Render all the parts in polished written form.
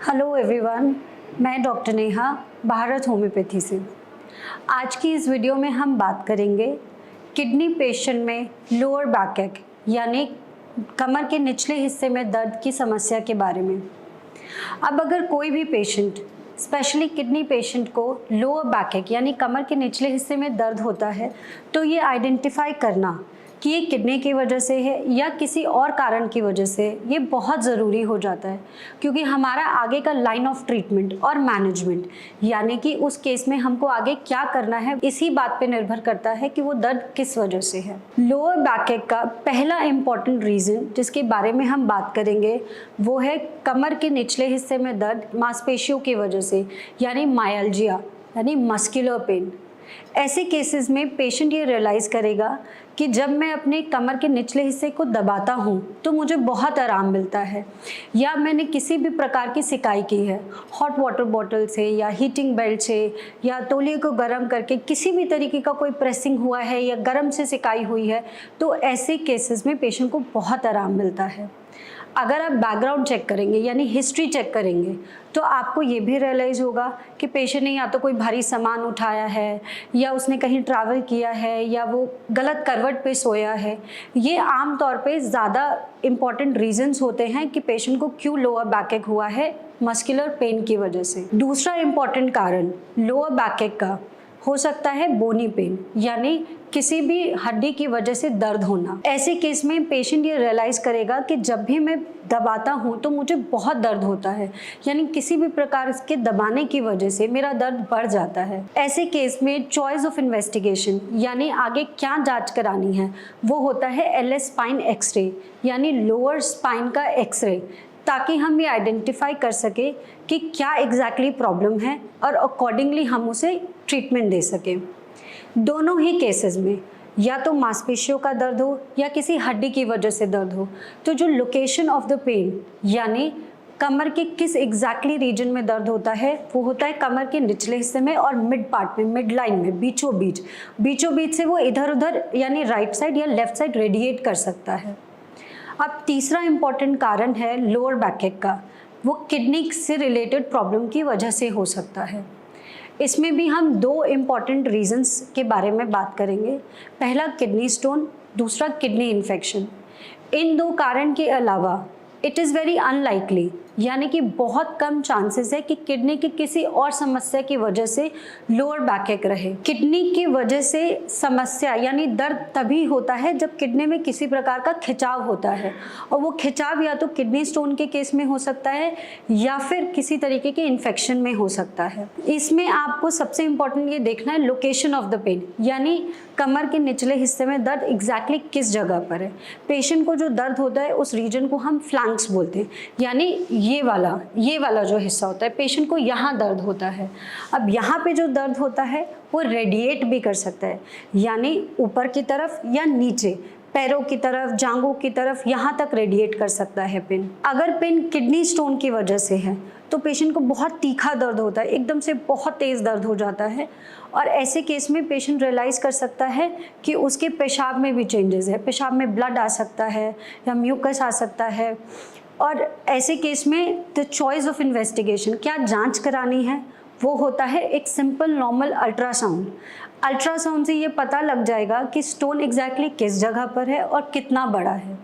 Hello everyone, मैं doctor Neha Bharat homeopathy से। आज की इस वीडियो में हम बात करेंगे किडनी पेशेंट में लोअर बैक एक यानी कमर के निचले हिस्से में दर्द की समस्या के बारे में। अब अगर कोई भी पेशेंट स्पेशली किडनी पेशेंट को लोअर बैक एक यानी कमर के निचले हिस्से में दर्द होता है तो ये आइडेंटिफाई करना कि ये किडनी की वजह से है या किसी और कारण की वजह से, ये बहुत ज़रूरी हो जाता है क्योंकि हमारा आगे का लाइन ऑफ ट्रीटमेंट और मैनेजमेंट यानी कि उस केस में हमको आगे क्या करना है इसी बात पे निर्भर करता है कि वो दर्द किस वजह से है। लोअर बैक एक का पहला इम्पॉर्टेंट रीज़न जिसके बारे में हम बात करेंगे वो है कमर के निचले हिस्से में दर्द मांसपेशियों की वजह से यानी मायल्जिया यानी मस्कुलर पेन। ऐसे केसेस में पेशेंट ये रियलाइज़ करेगा कि जब मैं अपने कमर के निचले हिस्से को दबाता हूँ तो मुझे बहुत आराम मिलता है, या मैंने किसी भी प्रकार की सिकाई की है हॉट वाटर बॉटल से या हीटिंग बेल्ट से या तौलिए को गर्म करके किसी भी तरीके का कोई प्रेसिंग हुआ है या गर्म से सिकाई हुई है, तो ऐसे केसेस में पेशेंट को बहुत आराम मिलता है। अगर आप बैकग्राउंड चेक करेंगे यानी हिस्ट्री चेक करेंगे तो आपको ये भी रियलाइज़ होगा कि पेशेंट ने या तो कोई भारी सामान उठाया है या उसने कहीं ट्रैवल किया है या वो गलत करवट पे सोया है। ये आम तौर पे ज़्यादा इम्पॉर्टेंट रीजंस होते हैं कि पेशेंट को क्यों लोअर बैक एक हुआ है, मस्कुलर पेन की वजह से। दूसरा इम्पॉर्टेंट कारण लोअर बैक एक का हो सकता है बोनी पेन यानी किसी भी हड्डी की वजह से दर्द होना। ऐसे केस में पेशेंट ये रियलाइज़ करेगा कि जब भी मैं दबाता हूँ तो मुझे बहुत दर्द होता है, यानी किसी भी प्रकार के दबाने की वजह से मेरा दर्द बढ़ जाता है। ऐसे केस में चॉइस ऑफ इन्वेस्टिगेशन यानी आगे क्या जांच करानी है वो होता है एलएस स्पाइन एक्सरे यानी लोअर स्पाइन का एक्सरे, ताकि हम ये आइडेंटिफाई कर सके कि क्या एग्जैक्टली प्रॉब्लम है और अकॉर्डिंगली हम उसे ट्रीटमेंट दे सकें। दोनों ही केसेस में या तो मांसपेशियों का दर्द हो या किसी हड्डी की वजह से दर्द हो, तो जो लोकेशन ऑफ द पेन यानी कमर के किस एग्जैक्टली रीजन में दर्द होता है वो होता है कमर के निचले हिस्से में और मिड पार्ट में, मिड लाइन में, बीचों बीच से वो इधर उधर यानी राइट साइड या लेफ्ट साइड रेडिएट कर सकता है। अब तीसरा इम्पॉर्टेंट कारण है लोअर बैक एक का, वो किडनी से रिलेटेड प्रॉब्लम की वजह से हो सकता है। इसमें भी हम दो इम्पॉर्टेंट रीजंस के बारे में बात करेंगे, पहला किडनी स्टोन, दूसरा किडनी इन्फेक्शन। इन दो कारण के अलावा इट इज़ वेरी अनलाइकली यानी कि बहुत कम चांसेस है कि किडनी की किसी और समस्या की वजह से लोअर बैक एक रहे। किडनी की वजह से समस्या यानी दर्द तभी होता है जब किडनी में किसी प्रकार का खिंचाव होता है, और वो खिंचाव या तो किडनी स्टोन के केस में हो सकता है या फिर किसी तरीके के इन्फेक्शन में हो सकता है। इसमें आपको सबसे इम्पॉर्टेंट ये देखना है लोकेशन ऑफ द पेन यानी कमर के निचले हिस्से में दर्द एग्जैक्टली किस जगह पर है। पेशेंट को जो दर्द होता है उस रीजन को हम फ्लैंक्स बोलते हैं, यानी ये वाला जो हिस्सा होता है पेशेंट को यहाँ दर्द होता है। अब यहाँ पे जो दर्द होता है वो रेडिएट भी कर सकता है यानी ऊपर की तरफ या नीचे, पैरों की तरफ, जांघों की तरफ, यहाँ तक रेडिएट कर सकता है पेन। अगर पेन किडनी स्टोन की वजह से है तो पेशेंट को बहुत तीखा दर्द होता है, एकदम से बहुत तेज़ दर्द हो जाता है, और ऐसे केस में पेशेंट रियलाइज़ कर सकता है कि उसके पेशाब में भी चेंजेस है, पेशाब में ब्लड आ सकता है या म्यूकस आ सकता है। और ऐसे केस में द चॉइस ऑफ इन्वेस्टिगेशन, क्या जांच करानी है, वो होता है एक सिंपल नॉर्मल अल्ट्रासाउंड। अल्ट्रासाउंड से ये पता लग जाएगा कि स्टोन एग्जैक्टली किस जगह पर है और कितना बड़ा है।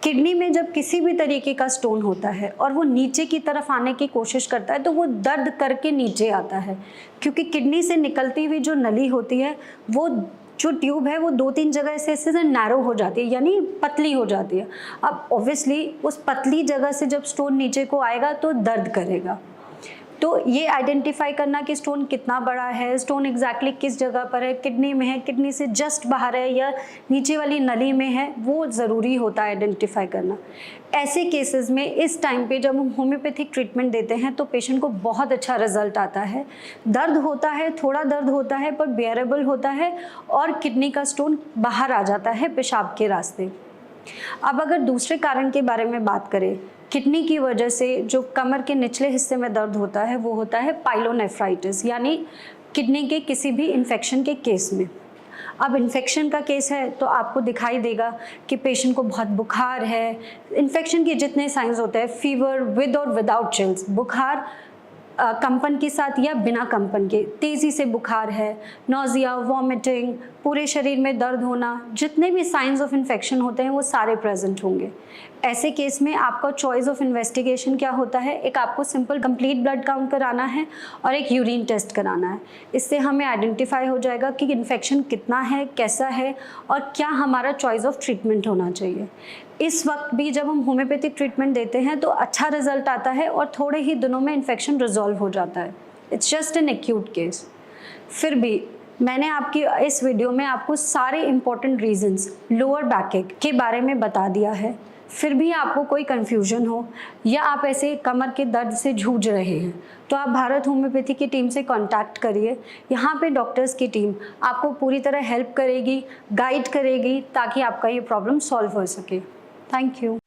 किडनी में जब किसी भी तरीके का स्टोन होता है और वो नीचे की तरफ आने की कोशिश करता है तो वो दर्द करके नीचे आता है, क्योंकि किडनी से निकलती हुई जो नली होती है वो जो ट्यूब है वो 2-3 जगह से नैरो हो जाती है यानी पतली हो जाती है। अब ऑब्वियसली उस पतली जगह से जब स्टोन नीचे को आएगा तो दर्द करेगा। तो ये आइडेंटिफाई करना कि स्टोन कितना बड़ा है, स्टोन एग्जैक्टली किस जगह पर है, किडनी में है, किडनी से जस्ट बाहर है या नीचे वाली नली में है, वो ज़रूरी होता है आइडेंटिफाई करना। ऐसे केसेस में इस टाइम पे जब हम होम्योपैथिक ट्रीटमेंट देते हैं तो पेशेंट को बहुत अच्छा रिजल्ट आता है। दर्द होता है, थोड़ा दर्द होता है पर बेयरेबल होता है और किडनी का स्टोन बाहर आ जाता है पेशाब के रास्ते। अब अगर दूसरे कारण के बारे में बात करें, किडनी की वजह से जो कमर के निचले हिस्से में दर्द होता है वो होता है पाइलोनेफ्राइटिस यानी किडनी के किसी भी इन्फेक्शन के केस में। अब इन्फेक्शन का केस है तो आपको दिखाई देगा कि पेशेंट को बहुत बुखार है। इन्फेक्शन के जितने साइंस होते हैं, फीवर विद और विदाउट चिल्स, बुखार कंपन के साथ या बिना कंपन के, तेज़ी से बुखार है, नोज़िया, वॉमिटिंग, पूरे शरीर में दर्द होना, जितने भी साइंस ऑफ इन्फेक्शन होते हैं वो सारे प्रेजेंट होंगे। ऐसे केस में आपका चॉइस ऑफ इन्वेस्टिगेशन क्या होता है, एक आपको सिंपल कंप्लीट ब्लड काउंट कराना है और एक यूरिन टेस्ट कराना है। इससे हमें आइडेंटिफाई हो जाएगा कि इन्फेक्शन कितना है, कैसा है और क्या हमारा चॉइस ऑफ ट्रीटमेंट होना चाहिए। इस वक्त भी जब हम होम्योपैथिक ट्रीटमेंट देते हैं तो अच्छा रिजल्ट आता है और थोड़े ही दिनों में इन्फेक्शन रिजॉल्व हो जाता है। It's just an acute case. फिर भी मैंने आपकी इस वीडियो में आपको सारे इंपॉर्टेंट रीजंस लोअर बैकएक के बारे में बता दिया है। फिर भी आपको कोई कन्फ्यूजन हो या आप ऐसे कमर के दर्द से जूझ रहे हैं तो आप भारत होम्योपैथी की टीम से कांटेक्ट करिए। यहाँ पे डॉक्टर्स की टीम आपको पूरी तरह हेल्प करेगी, गाइड करेगी ताकि आपका ये प्रॉब्लम सॉल्व हो सके। Thank you.